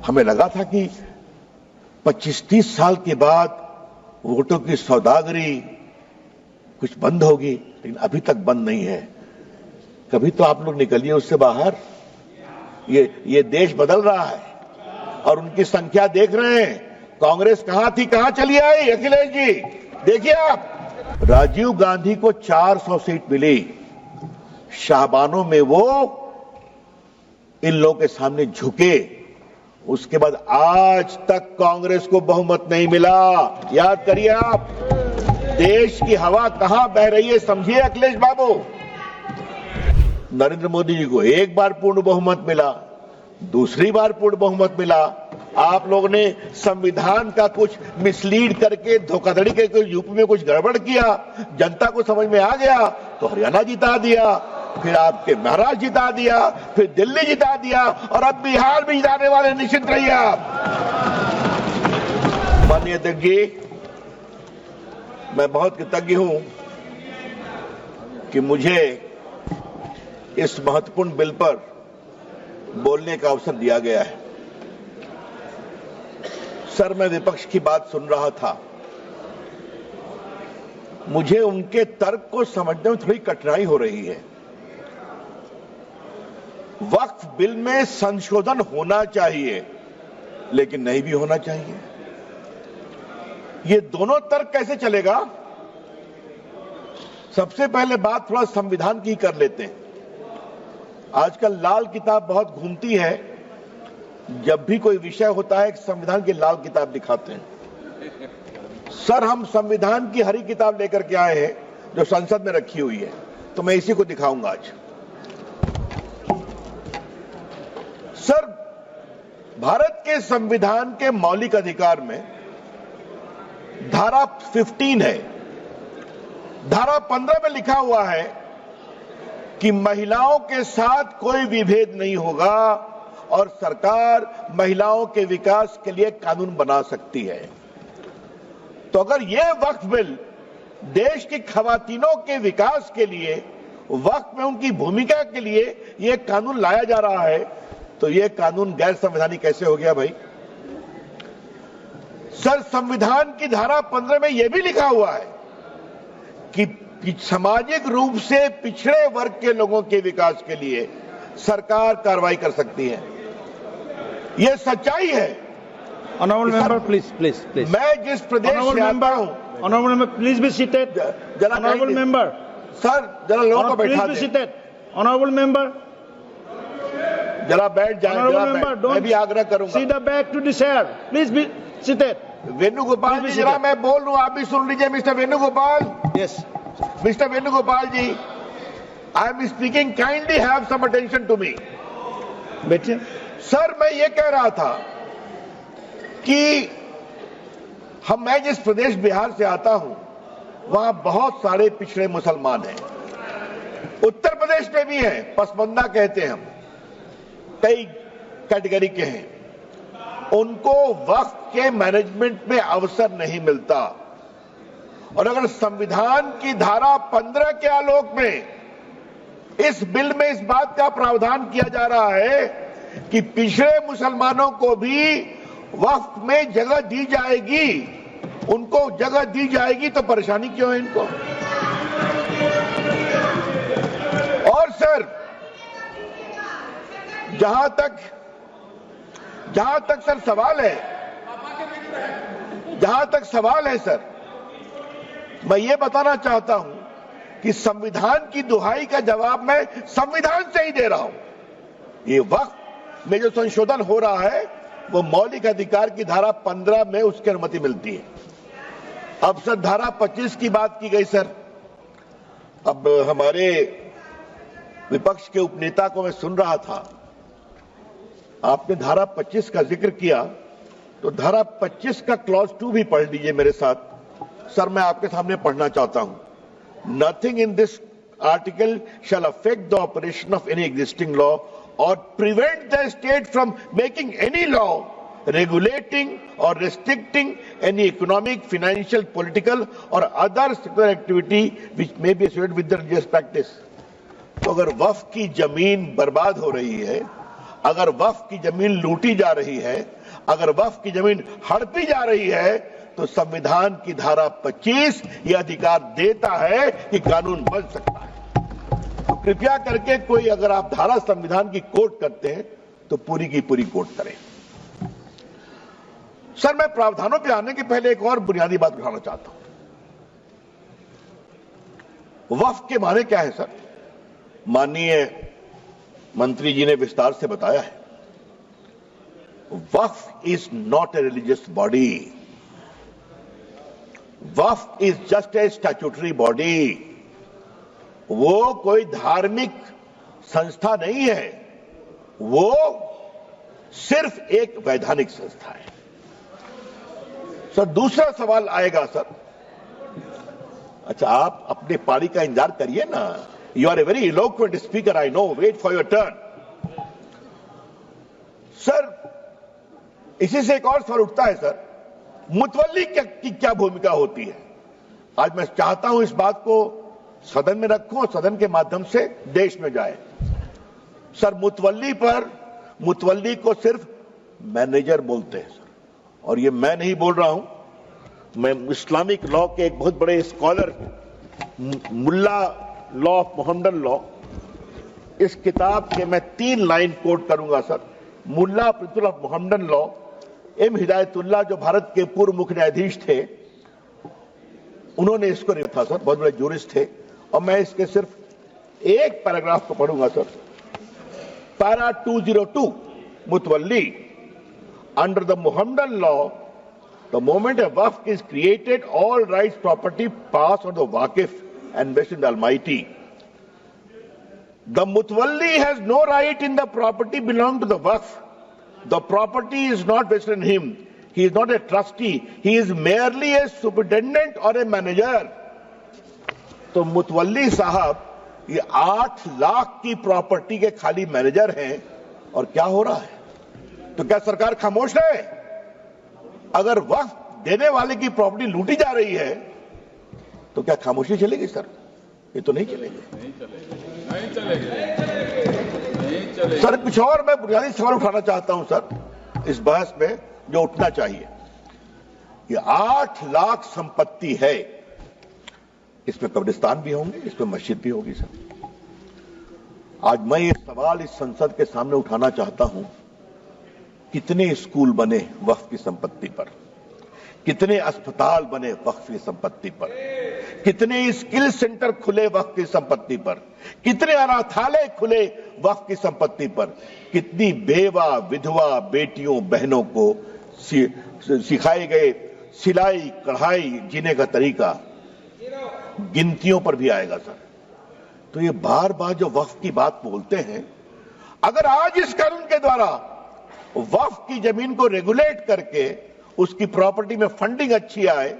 हमें लगा था कि 25-30 साल के बाद वोटों की सौदागरी कुछ बंद होगी, लेकिन अभी तक बंद नहीं है। कभी तो आप लोग निकलिए उससे बाहर। ये देश बदल रहा है और उनकी संख्या देख रहे हैं। कांग्रेस कहां थी, कहां चली आई? अखिलेश जी देखिए आप, राजीव गांधी को 400 सीट मिली, शाहबानों में वो इन लोगों के सामने झुके। उसके बाद आज तक कांग्रेस को बहुमत नहीं मिला। याद करिए आप, देश की हवा कहां बह रही है समझिए अखिलेश बाबू। नरेंद्र मोदी जी को एक बार पूर्ण बहुमत मिला, दूसरी बार पूर्ण बहुमत मिला। आप लोगों ने संविधान का कुछ मिसलीड करके, धोखाधड़ी करके यूपी में कुछ गड़बड़ किया, जनता को समझ में आ गया तो हरियाणा जिता दिया, फिर आपके महाराष्ट्र जिता दिया, फिर दिल्ली जिता दिया और अब बिहार भी जिताने वाले। निश्चित रहिए आप। माननीय अध्यक्ष जी, मैं बहुत कृतज्ञ हूं कि मुझे इस महत्वपूर्ण बिल पर बोलने का अवसर दिया गया है। सर, मैं विपक्ष की बात सुन रहा था, मुझे उनके तर्क को समझने में थोड़ी कठिनाई हो रही है। वक्फ बिल में संशोधन होना चाहिए, लेकिन नहीं भी होना चाहिए। ये दोनों तर्क कैसे चलेगा? सबसे पहले बात थोड़ा संविधान की कर लेते हैं। आजकल लाल किताब बहुत घूमती है, जब भी कोई विषय होता है संविधान की लाल किताब दिखाते हैं। सर, हम संविधान की हरी किताब लेकर के आए हैं जो संसद में रखी हुई है, तो मैं इसी को दिखाऊंगा आज। सर, भारत के संविधान के मौलिक अधिकार में धारा 15 है। धारा 15 में लिखा हुआ है कि महिलाओं के साथ कोई विभेद नहीं होगा और सरकार महिलाओं के विकास के लिए कानून बना सकती है। तो अगर यह वक्फ बिल देश की खवातीनों के विकास के लिए, वक्फ में उनकी भूमिका के लिए यह कानून लाया जा रहा है, तो यह कानून गैर संवैधानिक कैसे हो गया भाई? सर, संविधान की धारा 15 में यह भी लिखा हुआ है कि सामाजिक रूप से पिछड़े वर्ग के लोगों के विकास के लिए सरकार कार्रवाई कर सकती है। यह सच्चाई है। Honorable member, please. मैं जिस प्रदेश से आता हूं, Honorable member, please be seated. Honorable member, sir जरा लोगों को बैठा please be दें। seated. Honorable member, जरा बैठ जाएं। Honorable member, मैं भी आग्रह करूंगा। sit back to the chair. Please be seated. Venugopal जी, जरा मैं बोल रहा हूं, आप भी सुन लीजिए। Mister Venugopal, Yes. Mister Venugopal ji, I am speaking, kindly have some attention to me. बैठिए। सर, मैं ये कह रहा था कि मैं जिस प्रदेश बिहार से आता हूं, वहां बहुत सारे पिछड़े मुसलमान हैं। उत्तर प्रदेश में भी हैं, पसमंदा कहते हैं हम, कई कैटेगरी के हैं। उनको वक्फ के मैनेजमेंट में अवसर नहीं मिलता। और अगर संविधान की धारा 15 के आलोक में इस बिल में इस बात का प्रावधान किया जा रहा है कि पिछड़े मुसलमानों को भी वक्फ में जगह दी जाएगी, उनको जगह दी जाएगी, तो परेशानी क्यों है इनको? और सर, जहां तक सर सवाल है सर, मैं ये बताना चाहता हूं कि संविधान की दुहाई का जवाब मैं संविधान से ही दे रहा हूं। ये वक्फ में जो संशोधन हो रहा है वो मौलिक अधिकार की धारा 15 में उसकी अनुमति मिलती है। अब सर, धारा 25 की बात की गई सर। अब हमारे विपक्ष के उपनेता को मैं सुन रहा था, आपने धारा 25 का जिक्र किया, तो धारा 25 का क्लॉज 2 भी पढ़ लीजिए मेरे साथ। सर, मैं आपके सामने पढ़ना चाहता हूं। Nothing in this article shall affect the operation of any existing law or prevent the state from making any law regulating or restricting any economic, financial, political or other sectoral activity which may be associated with the religious practice. तो अगर वक्फ की जमीन बर्बाद हो रही है, अगर वक्फ की जमीन लूटी जा रही है, अगर वक्फ की जमीन हड़पी जा रही है तो संविधान की धारा 25 ये अधिकार देता है कि कानून बन सकता है। तो कृपया करके कोई अगर आप धारा संविधान की कोट करते हैं तो पूरी की पूरी कोट करें। सर, मैं प्रावधानों पे आने के पहले एक और बुनियादी बात उठाना चाहता हूं। वक्फ के माने क्या है सर? माननीय मंत्री जी ने विस्तार से बताया है। Waqf is not a religious body. Waqf is just a statutory body. वो कोई धार्मिक संस्था नहीं है, वो सिर्फ एक वैधानिक संस्था है। सर, दूसरा सवाल आएगा सर। अच्छा, आप अपने पारी का इंतजार करिए ना। You are a very eloquent speaker, I know, wait for your turn. Sir, इसी से एक और सवाल उठता है सर, मुतवल्ली की क्या भूमिका होती है? आज मैं चाहता हूं इस बात को सदन में रखूं और सदन के माध्यम से देश में जाए। सर, मुतवल्ली को सिर्फ मैनेजर बोलते हैं सर, और ये मैं नहीं बोल रहा हूं, मैं इस्लामिक लॉ के एक बहुत बड़े scholar, Mulla law of Mohammedan law, इस किताब के मैं 3 लाइन कोट करूंगा sir. Mulla principle of Mohammedan law, M Hidayatullah जो भारत के पूर्व मुख्य न्यायाधीश थे, उन्होंने इसको लिखा सर, बहुत बड़े जूरिस्ट थे। और मैं इसके सिर्फ एक पैराग्राफ को पढ़ूंगा sir. Para 202, मुतवल्ली, under the Mohammedan law, the moment a waqf is created, all rights property pass on the waqif and vested in the Almighty. The mutawalli has no right in the property belonging to the waqf. The property is not vested in him. He is not a trustee. He is merely a superintendent or a manager. तो मुतवल्ली साहब ये 8 लाख की property के खाली manager हैं। और क्या हो रहा है? तो क्या सरकार खामोश है? अगर वक्फ देने वाले की प्रॉपर्टी लूटी जा रही है तो क्या खामोशी चलेगी सर? ये तो नहीं चलेगी। सर, कुछ और मैं बुनियादी सवाल उठाना चाहता हूं सर इस बहस में, जो उठना चाहिए। ये 8 लाख संपत्ति है, इसमें कब्रिस्तान भी होंगे, इसमें मस्जिद भी होगी सर। आज मैं ये सवाल इस संसद के सामने उठाना चाहता हूं, कितने स्कूल बने वक्फ की संपत्ति पर? कितने अस्पताल बने वक्फ की संपत्ति पर? कितने स्किल सेंटर खुले वक्फ की संपत्ति पर? कितने अनाथालय खुले वक्फ की संपत्ति पर? कितनी बेवा विधवा बेटियों बहनों को सिखाए गए सिलाई कढ़ाई जीने का तरीका, गिनतियों पर भी आएगा सर। तो ये बार बार जो वक्फ की बात बोलते हैं, अगर आज इस कानून के द्वारा वक्फ की जमीन को रेगुलेट करके उसकी प्रॉपर्टी में फंडिंग अच्छी आए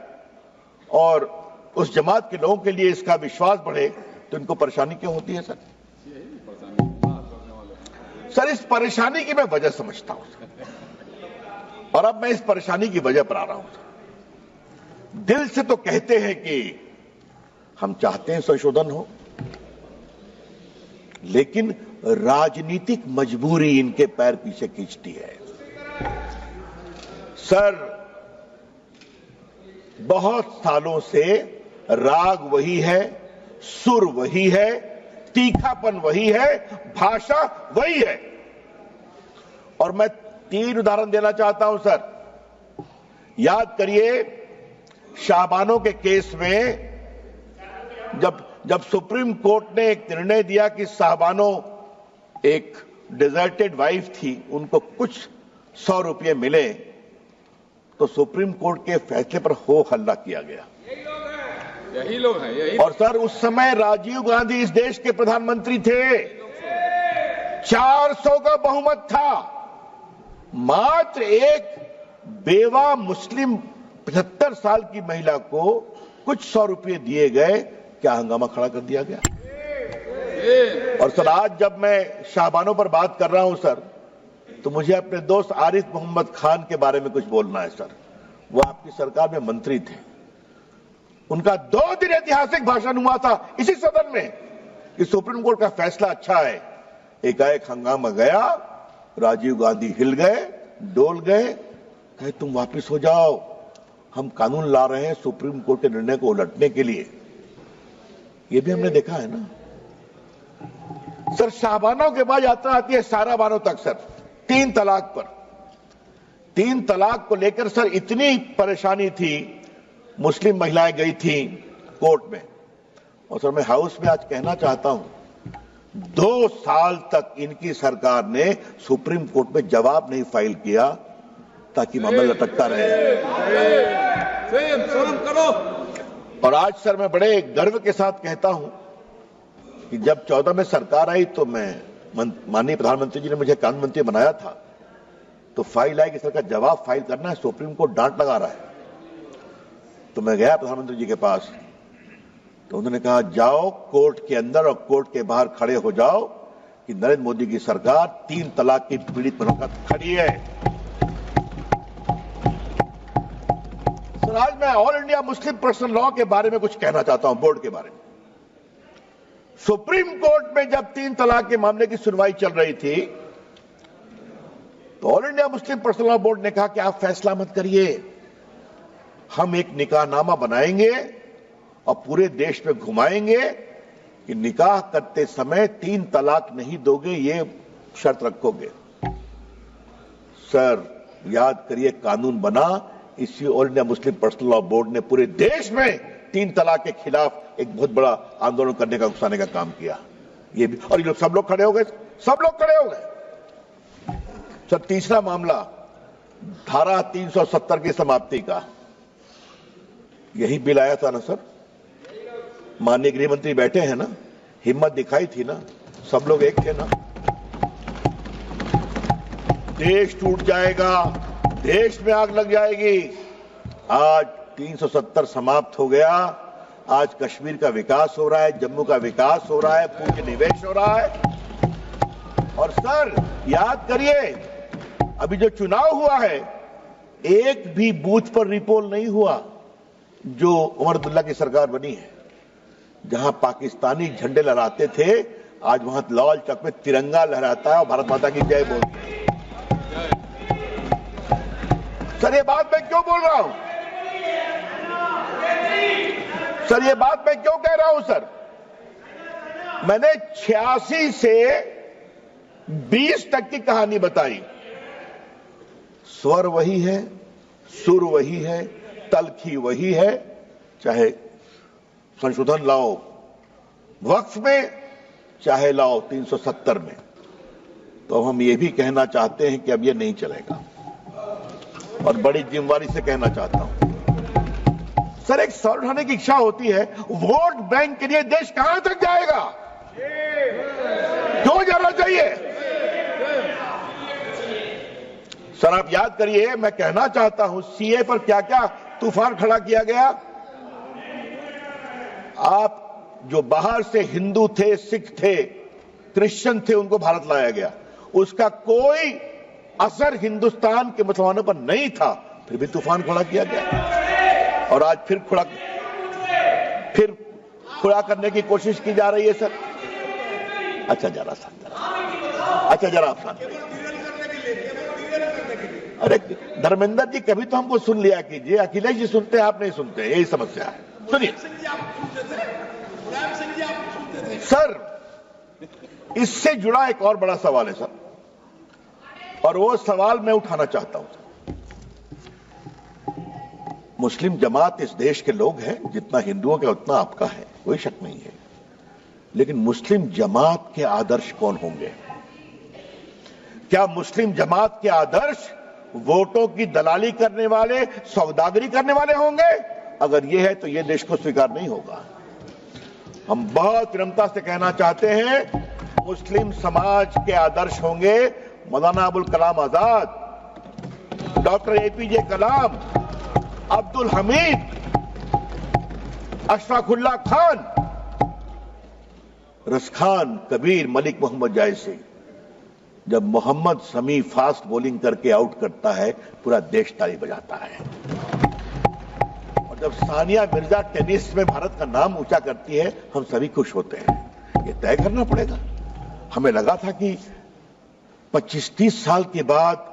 और उस जमात के लोगों के लिए इसका विश्वास बढ़े, तो इनको परेशानी क्यों होती है सर? सर, इस परेशानी की मैं वजह समझता हूं सर, और अब मैं इस परेशानी की वजह पर आ रहा हूं सर। दिल से तो कहते हैं कि हम चाहते हैं संशोधन हो, लेकिन राजनीतिक मजबूरी इनके पैर पीछे खींचती है। सर, बहुत सालों से राग वही है, सुर वही है, तीखापन वही है, भाषा वही है। और मैं 3 उदाहरण देना चाहता हूं सर। याद करिए, शाहबानों के केस में जब सुप्रीम कोर्ट ने एक निर्णय दिया कि साहबानो एक डिजर्टेड वाइफ थी, उनको कुछ 100 रुपये मिले, तो सुप्रीम कोर्ट के फैसले पर हो हल्ला किया गया। यही लोग हैं। और सर, उस समय राजीव गांधी इस देश के प्रधानमंत्री थे, 400 का बहुमत था। मात्र एक बेवा मुस्लिम 75 साल की महिला को कुछ 100 रुपये दिए गए, क्या हंगामा खड़ा कर दिया गया। और सर, आज जब मैं शाहबानों पर बात कर रहा हूं सर, तो मुझे अपने दोस्त आरिफ मोहम्मद खान के बारे में कुछ बोलना है सर। वो आपकी सरकार में मंत्री थे। उनका 2 दिन ऐतिहासिक भाषण हुआ था इसी सदन में कि सुप्रीम कोर्ट का फैसला अच्छा है। एकाएक हंगामा गया, राजीव गांधी हिल गए, डोल गए, कहे तुम वापिस हो जाओ, हम कानून ला रहे हैं सुप्रीम कोर्ट के निर्णय को उलटने के लिए। ये भी हमने देखा है ना सर। शाहबानों के बाद यात्रा आती है साराबानों तक सर, 3 तलाक पर। 3 तलाक को लेकर सर इतनी परेशानी थी, मुस्लिम महिलाएं गई थी कोर्ट में, और सर मैं हाउस में आज कहना चाहता हूं 2 साल तक इनकी सरकार ने सुप्रीम कोर्ट में जवाब नहीं फाइल किया ताकि मामला लटकता रहे। और आज सर मैं बड़े गर्व के साथ कहता हूं कि जब 14 में सरकार आई तो मैं माननीय प्रधानमंत्री जी ने मुझे कानून मंत्री बनाया था, तो फाइल आई कि सर का जवाब फाइल करना है, सुप्रीम कोर्ट डांट लगा रहा है। तो मैं गया प्रधानमंत्री जी के पास, तो उन्होंने कहा जाओ कोर्ट के अंदर और कोर्ट के बाहर खड़े हो जाओ कि नरेंद्र मोदी की सरकार 3 तलाक की पीड़ित महिलाओं का खड़ी है। सर आज मैं all India Muslim personal law के बारे में कुछ कहना चाहता हूं, बोर्ड के बारे में। सुप्रीम कोर्ट में जब 3 तलाक के मामले की सुनवाई चल रही थी, तो all India Muslim personal law board ने कहा कि आप फैसला मत करिए, हम एक निकाहनामा बनाएंगे और पूरे देश में घुमाएंगे कि निकाह करते समय 3 तलाक नहीं दोगे, ये शर्त रखोगे। सर याद करिए कानून बना, इसी all India Muslim personal law board ने पूरे देश में 3 तलाक के खिलाफ एक बहुत बड़ा आंदोलन करने का, उकसाने का काम किया। ये भी, और ये लोग सब लोग खड़े हो गए, सब लोग खड़े हो गए। सर तीसरा मामला धारा 370 की समाप्ति का, यही बिल आया था ना सर, माननीय गृह मंत्री बैठे हैं ना, हिम्मत दिखाई थी ना, सब लोग एक थे ना। देश टूट जाएगा, देश में आग लग जाएगी। आज 370 समाप्त हो गया, आज कश्मीर का विकास हो रहा है, जम्मू का विकास हो रहा है, पूंजी निवेश हो रहा है। और सर याद करिए अभी जो चुनाव हुआ है, एक भी बूथ पर रिपोल नहीं हुआ जो उमर अब्दुल्ला की सरकार बनी है। जहां पाकिस्तानी झंडे लहराते थे, आज वहां लाल चौक में तिरंगा लहराता है और भारत माता की जय बोलते हैं। सर ये बात मैं क्यों बोल रहा हूं? सर ये बात मैं क्यों कह रहा हूं सर? मैंने 86 से 20 तक की कहानी बताई। स्वर वही है, सुर वही है, तलखी वही है, चाहे संशोधन लाओ वक्फ में, चाहे लाओ 370 में। तो हम ये भी कहना चाहते हैं कि अब ये नहीं चलेगा, और बड़ी जिम्मेवारी से कहना चाहता हूं सर, एक सवाल उठाने की इच्छा होती है, वोट बैंक के लिए देश कहां तक जाएगा? क्यों जाना चाहिए? सर आप याद करिए, मैं कहना चाहता हूं सीए पर क्या क्या तूफान खड़ा किया गया। आप जो बाहर से हिंदू थे, सिख थे, क्रिश्चियन थे, उनको भारत लाया गया, उसका कोई असर हिंदुस्तान के मुसलमानों पर नहीं था, फिर भी तूफान खड़ा किया गया। और आज फिर खड़ा करने की कोशिश की जा रही है सर। अच्छा जरा आप शांत रहिए। अरे धर्मेंद्र जी कभी तो हमको सुन लिया कीजिए, अखिलेश जी सुनते हैं, आप नहीं सुनते, यही समस्या है। सुनिए सर, इससे जुड़ा एक और बड़ा सवाल है सर, और वो सवाल मैं उठाना चाहता हूं सर। मुस्लिम जमात इस देश के लोग हैं, जितना हिंदुओं का उतना आपका है, कोई शक नहीं है, लेकिन मुस्लिम जमात के आदर्श कौन होंगे? क्या मुस्लिम जमात के आदर्श वोटों की दलाली करने वाले, सौदागरी करने वाले होंगे? अगर ये है तो ये देश को स्वीकार नहीं होगा। हम बहुत विनम्रता से कहना चाहते हैं, मुस्लिम समाज के आदर्श होंगे मौलाना अबुल कलाम आजाद, डॉक्टर एपीजे कलाम, अब्दुल हमीद, अशफाकुल्ला खान, रसखान, कबीर, मलिक मोहम्मद जैसे। जब मोहम्मद शमी फास्ट बॉलिंग करके आउट करता है, पूरा देश ताली बजाता है। और जब सानिया मिर्जा टेनिस में भारत का नाम ऊंचा करती है, हम सभी खुश होते हैं। ये तय करना पड़ेगा। हमें लगा था कि 25-30 साल के बाद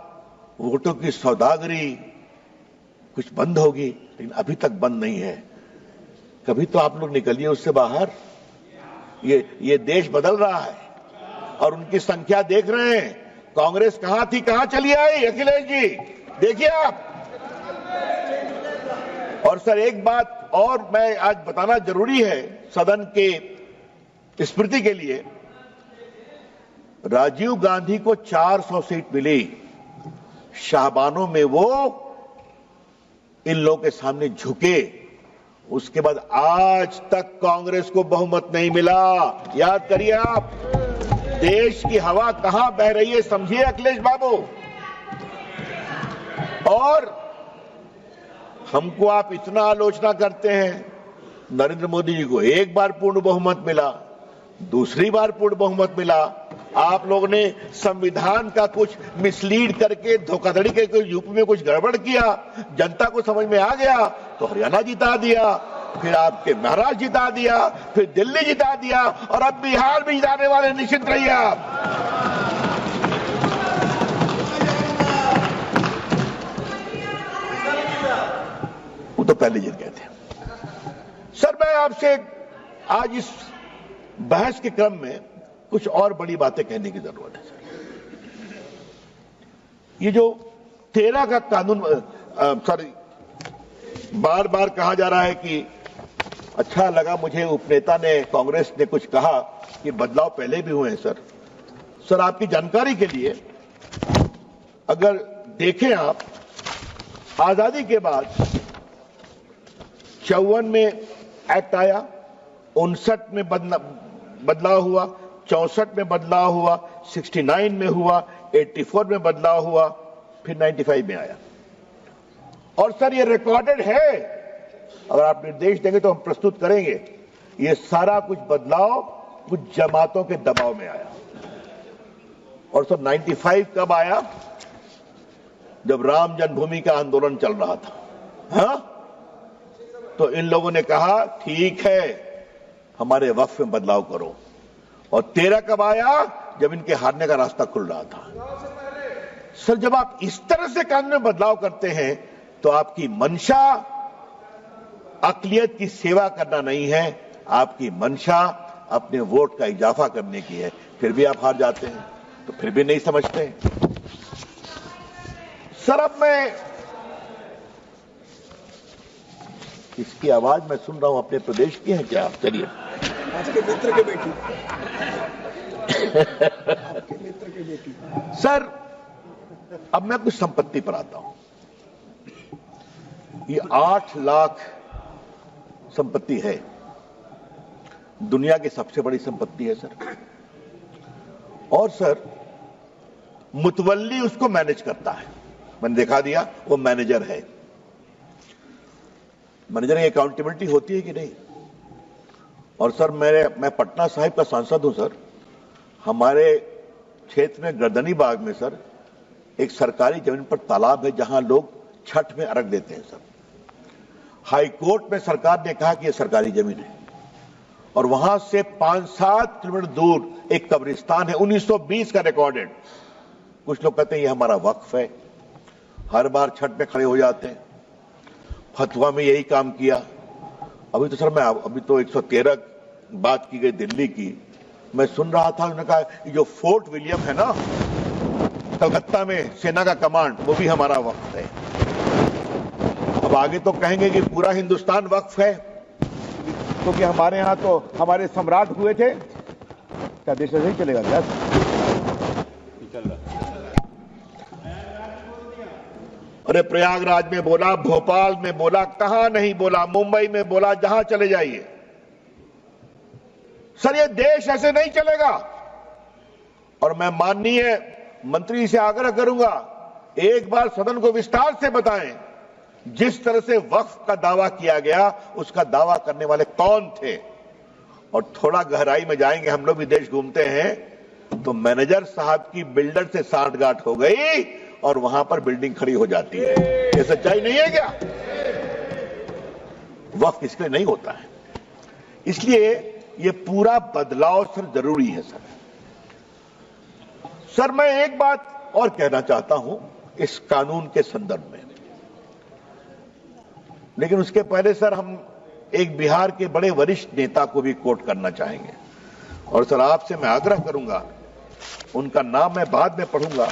वोटों की सौदागरी कुछ बंद होगी, लेकिन अभी तक बंद नहीं है। कभी तो आप लोग निकलिए उससे बाहर। ये देश बदल रहा है और उनकी संख्या देख रहे हैं। कांग्रेस कहां थी, कहां चली आई, अखिलेश जी देखिए आप। और सर एक बात और मैं आज बताना जरूरी है सदन के स्मृति के लिए, राजीव गांधी को 400 सीट मिली, शाहबानों में वो इन लोगों के सामने झुके। उसके बाद आज तक कांग्रेस को बहुमत नहीं मिला। याद करिए आप, देश की हवा कहां बह रही है समझिए अखिलेश बाबू। और हमको आप इतना आलोचना करते हैं, नरेंद्र मोदी जी को एक बार पूर्ण बहुमत मिला, दूसरी बार पूर्ण बहुमत मिला। आप लोगों ने संविधान का कुछ मिसलीड करके धोखाधड़ी करके यूपी में कुछ गड़बड़ किया, जनता को समझ में आ गया तो हरियाणा जिता दिया, फिर आपके महाराष्ट्र जिता दिया, फिर दिल्ली जिता दिया और अब बिहार भी जिताने वाले, निश्चित रहिए आप। वो तो पहले जीत गए थे। सर मैं आपसे आज इस बहस के क्रम में कुछ और बड़ी बातें कहने की जरूरत है सर। ये जो 13 का कानून सर बार बार कहा जा रहा है कि अच्छा लगा मुझे उपनेता ने, कांग्रेस ने कुछ कहा कि बदलाव पहले भी हुए हैं। सर आपकी जानकारी के लिए अगर देखें आप, आजादी के बाद 54 में एक्ट आया, 59 में बदलाव हुआ, 64 में बदलाव हुआ, 69 में हुआ, 84 में बदलाव हुआ, फिर 95 में आया। और सर ये रिकॉर्डेड है, अगर आप निर्देश देंगे तो हम प्रस्तुत करेंगे। ये सारा कुछ बदलाव कुछ जमातों के दबाव में आया। और सर 95 कब आया? जब राम जन्मभूमि का आंदोलन चल रहा था। हाँ, तो इन लोगों ने कहा ठीक है हमारे वक्फ में बदलाव करो। और 13 कब आया? जब इनके हारने का रास्ता खुल रहा था। सर जब आप इस तरह से कानून में बदलाव करते हैं तो आपकी मंशा अक़लियत की सेवा करना नहीं है, आपकी मंशा अपने वोट का इजाफा करने की है। फिर भी आप हार जाते हैं, तो फिर भी नहीं समझते। सर अब मैं इसकी आवाज मैं सुन रहा हूं, अपने प्रदेश की है क्या? चलिए आपके मित्र के बेटी आपके मित्र के बेटी। सर अब मैं कुछ संपत्ति पर आता हूं। ये 8 लाख संपत्ति है, दुनिया की सबसे बड़ी संपत्ति है सर। और सर मुतवल्ली उसको मैनेज करता है, मैंने दिखा दिया, वो मैनेजर है। मैनेजर की अकाउंटेबिलिटी होती है कि नहीं? और सर मैं पटना साहिब का सांसद हूं सर। हमारे क्षेत्र में गर्दनी बाग में सर एक सरकारी जमीन पर तालाब है जहां लोग छठ में अर्घ देते हैं सर। हाई कोर्ट में सरकार ने कहा कि यह सरकारी जमीन है और वहां से 5-7 किलोमीटर दूर एक कब्रिस्तान है, 1920 का रिकॉर्डेड। कुछ लोग कहते हैं ये हमारा वक्फ है, हर बार छठ में खड़े हो जाते हैं। फतवा में यही काम किया। अभी तो सर अभी तो 113 बात की गई दिल्ली की, मैं सुन रहा था, उन्होंने कहा जो फोर्ट विलियम है ना कलकत्ता में सेना का कमांड, वो भी हमारा वक्फ है। अब आगे तो कहेंगे कि पूरा हिंदुस्तान वक्फ है, क्योंकि हमारे यहां तो हमारे सम्राट हुए थे। क्या देश ऐसे ही चलेगा क्या? अरे प्रयागराज में बोला, भोपाल में बोला, कहां नहीं बोला, मुंबई में बोला, जहां चले जाइए। सर ये देश ऐसे नहीं चलेगा। और मैं माननीय मंत्री से आग्रह करूंगा, एक बार सदन को विस्तार से बताएं जिस तरह से वक्फ का दावा किया गया, उसका दावा करने वाले कौन थे। और थोड़ा गहराई में जाएंगे, हम लोग भी देश घूमते हैं, तो मैनेजर साहब की बिल्डर से सांठगांठ हो गई और वहां पर बिल्डिंग खड़ी हो जाती है। ये सच्चाई नहीं है क्या? वक्फ इसलिए नहीं होता है। इसलिए ये पूरा बदलाव सर जरूरी है सर। सर मैं एक बात और कहना चाहता हूं इस कानून के संदर्भ में। लेकिन उसके पहले सर हम एक बिहार के बड़े वरिष्ठ नेता को भी कोट करना चाहेंगे। और सर आपसे मैं आग्रह करूंगा, उनका नाम मैं बाद में पढ़ूंगा,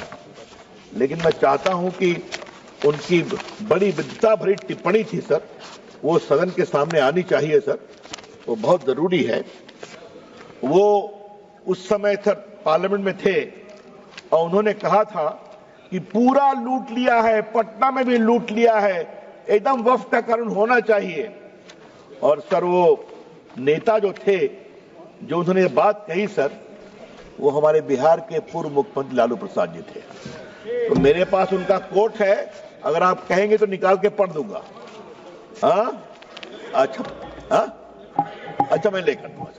लेकिन मैं चाहता हूं कि उनकी बड़ी विद्वता भरी टिप्पणी थी सर, वो सदन के सामने आनी चाहिए सर, वो बहुत जरूरी है। वो उस समय सर पार्लियामेंट में थे और उन्होंने कहा था कि पूरा लूट लिया है, पटना में भी लूट लिया है, एकदम वक्फ का कानून होना चाहिए। और सर वो नेता जो थे, जो उन्होंने ये बात कही सर, वो हमारे बिहार के पूर्व मुख्यमंत्री लालू प्रसाद जी थे। तो मेरे पास उनका कोट है, अगर आप कहेंगे तो निकाल के पढ़ दूंगा। अच्छा मैं लेकर दूंगा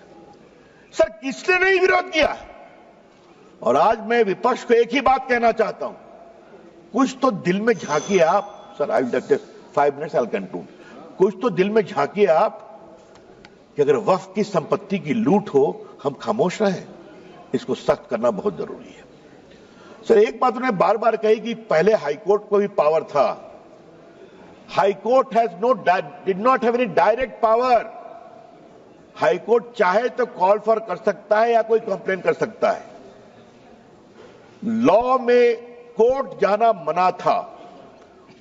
सर। किसने नहीं विरोध किया? और आज मैं विपक्ष को एक ही बात कहना चाहता हूं, कुछ तो दिल में झांकिए आप sir. I will take 5 minutes, I will conclude. कुछ तो दिल में झांकिए आप कि अगर वक्फ की संपत्ति की लूट हो, हम खामोश रहें? इसको सख्त करना बहुत जरूरी है सर। एक बात उन्होंने बार बार कही कि पहले हाईकोर्ट को भी पावर था। High court did not have any direct power. High court चाहे तो कॉल फॉर कर सकता है या कोई कंप्लेन कर सकता है। लॉ में कोर्ट जाना मना था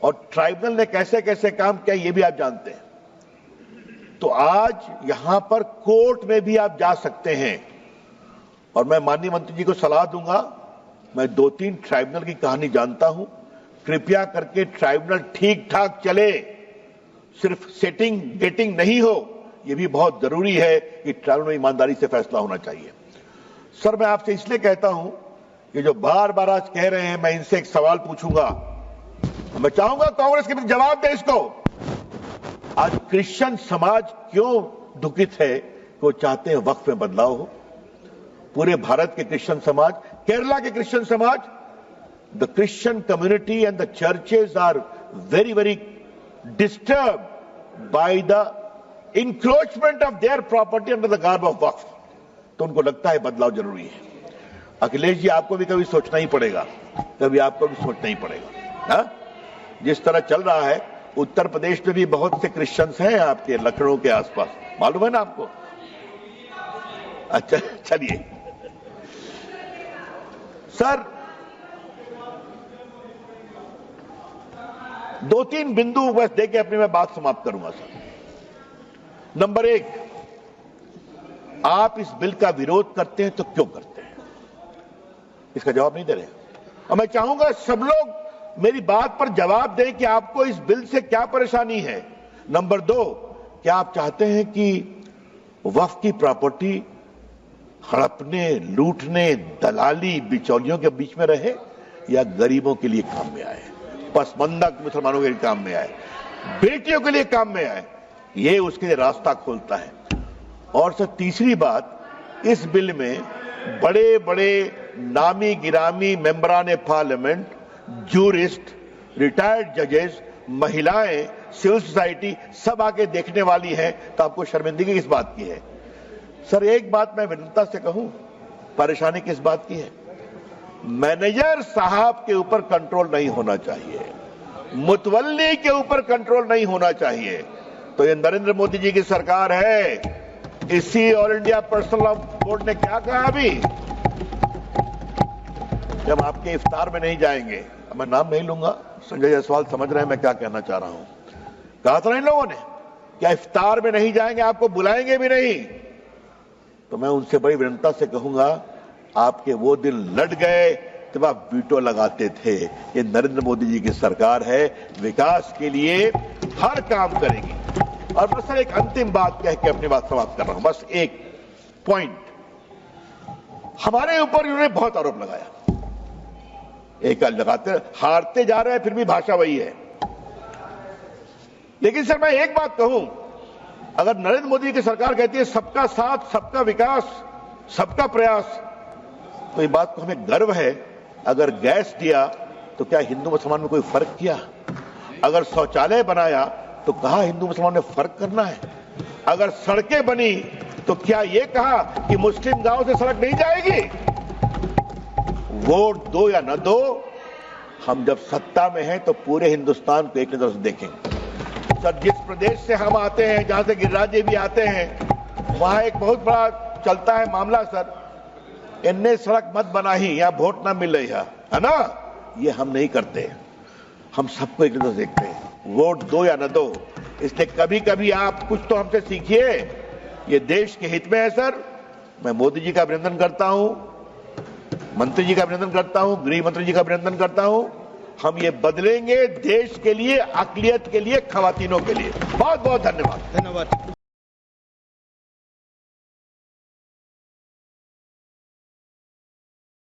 और ट्राइब्यूनल ने कैसे कैसे काम किया ये भी आप जानते हैं। तो आज यहां पर कोर्ट में भी आप जा सकते हैं। और मैं माननीय मंत्री जी को सलाह दूंगा, मैं 2-3 ट्राइब्यूनल की कहानी जानता हूं, कृपया करके ट्राइब्यूनल ठीक ठाक चले, सिर्फ सेटिंग गेटिंग नहीं हो। यह भी बहुत जरूरी है कि ट्राइब्यूनल में ईमानदारी से फैसला होना चाहिए। सर मैं आपसे इसलिए कहता हूं कि जो बार बार आज कह रहे हैं, मैं इनसे एक सवाल पूछूंगा, मैं चाहूंगा कांग्रेस के भी जवाब दे इसको। आज क्रिश्चियन समाज क्यों दुखित है कि वो चाहते हैं वक्फ में बदलाव हो? पूरे भारत के क्रिश्चियन समाज, केरला के क्रिश्चियन समाज, the Christian community and the churches are very very disturb by the encroachment of their property under the garb of Waqf. तो उनको लगता है बदलाव जरूरी है। अखिलेश जी, आपको भी कभी सोचना ही पड़ेगा, कभी आपको भी सोचना ही पड़ेगा। हा? जिस तरह चल रहा है, उत्तर प्रदेश में भी बहुत से क्रिश्चियंस हैं आपके लखनऊ के आसपास, मालूम है ना आपको? अच्छा चलिए सर, 2-3 बिंदु बस देके अपनी मैं बात समाप्त करूंगा सर। नंबर 1, आप इस बिल का विरोध करते हैं तो क्यों करते हैं? इसका जवाब नहीं दे रहे। और मैं चाहूंगा सब लोग मेरी बात पर जवाब दें कि आपको इस बिल से क्या परेशानी है। नंबर 2, क्या आप चाहते हैं कि वक्फ की प्रॉपर्टी हड़पने, लूटने, दलाली, बिचौलियों के बीच में रहे या गरीबों के लिए काम में आए, पसमंदा मुसलमानों के लिए काम में आए, बेटियों के लिए काम में आए? ये उसके लिए रास्ता खोलता है। और सर तीसरी बात, इस बिल में बड़े बड़े नामी गिरामी मेंबरान पार्लियामेंट, जूरिस्ट, रिटायर्ड जजेस, महिलाएं, सिविल सोसाइटी सब आके देखने वाली है। तो आपको शर्मिंदगी किस बात की है? सर एक बात मैं विनम्रता से कहूं, परेशानी किस बात की है? मैनेजर साहब के ऊपर कंट्रोल नहीं होना चाहिए, मुतवल्ली के ऊपर कंट्रोल नहीं होना चाहिए। तो ये नरेंद्र मोदी जी की सरकार है। इसी all India personal law board ने क्या कहा अभी, जब आपके इफ्तार में नहीं जाएंगे, मैं नाम नहीं लूंगा, संजय जायसवाल समझ रहे हैं मैं क्या कहना चाह रहा हूं। कहा था ना इन लोगों ने, क्या इफ्तार में नहीं जाएंगे, आपको बुलाएंगे भी नहीं। तो मैं उनसे बड़ी विनम्रता से कहूंगा, आपके वो दिन लट गए जब आप वीटो लगाते थे। ये नरेंद्र मोदी जी की सरकार है, विकास के लिए हर काम करेगी। और बस सर एक अंतिम बात कह के अपनी बात समाप्त कर रहा हूं, बस एक पॉइंट। हमारे ऊपर इन्होंने बहुत आरोप लगाया, एक लगाते हारते जा रहे हैं, फिर भी भाषा वही है। लेकिन सर मैं एक बात कहूं, अगर नरेंद्र मोदी की सरकार कहती है सबका साथ, सबका विकास, सबका प्रयास, तो ये बात को हमें गर्व है। अगर गैस दिया तो क्या हिंदू मुसलमान में कोई फर्क किया? अगर शौचालय बनाया तो कहा हिंदू मुसलमान ने फर्क करना है? अगर सड़कें बनी तो क्या यह कहा कि मुस्लिम गांव से सड़क नहीं जाएगी? वोट दो या न दो, हम जब सत्ता में हैं तो पूरे हिंदुस्तान को एक नजर से देखेंगे। सर, जिस प्रदेश से हम आते हैं, जहां से गिरिराज जी भी आते हैं, वहां एक बहुत बड़ा चलता है मामला सर, इन्ने सड़क मत बनाही, यहाँ वोट ना मिले है ना। ये हम नहीं करते, हम सबको एक नजर देखते हैं, वोट दो या न दो। इसलिए कभी कभी आप कुछ तो हमसे सीखिए, ये देश के हित में है सर। मैं मोदी जी का अभिनंदन करता हूं, मंत्री जी का अभिनंदन करता हूं, गृह मंत्री जी का अभिनंदन करता हूं। हम ये बदलेंगे देश के लिए, अकलियत के लिए, खवातीनों के लिए। बहुत बहुत धन्यवाद। धन्यवाद।